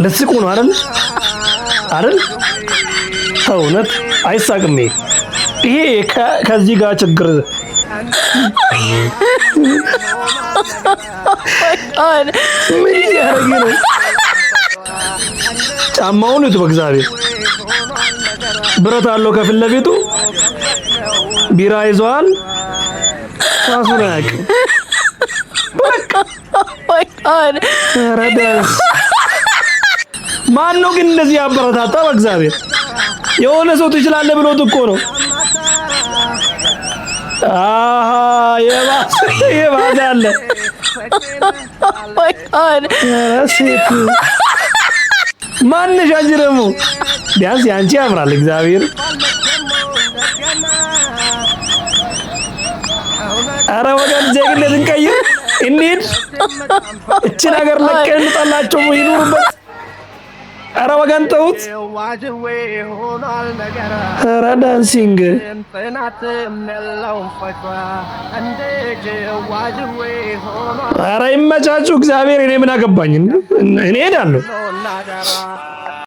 ልትስቁ ነው አይደል? እውነት አይሳቅም። ይሄ ከዚህ ጋር ችግር ምን እያደረገ ነው? ጫማውን እቱ በእግዚአብሔር ብረት አለው ከፊት ለፊቱ ቢራ ይዟል። ራሱን አያውቅም። ማን ነው ግን እንደዚህ ያበረታታ? በእግዚአብሔር የሆነ ሰው ትችላለህ ብሎት እኮ ነው። አሃ የባሰ አለ። ማንሽ አንቺ ደግሞ ቢያንስ ያንቺ ያምራል። እግዚአብሔር ኧረ ወገን ዜግነት እንቀይር እንሂድ። እቺን ሀገር ለቀን እንጣላቸው ይኑሩበት። ኧረ ወገን ተውት። ኧረ ዳንሲንግ ኧረ ይመቻችሁ። እግዚአብሔር እኔ ምን አገባኝ? እኔ ሄዳለሁ።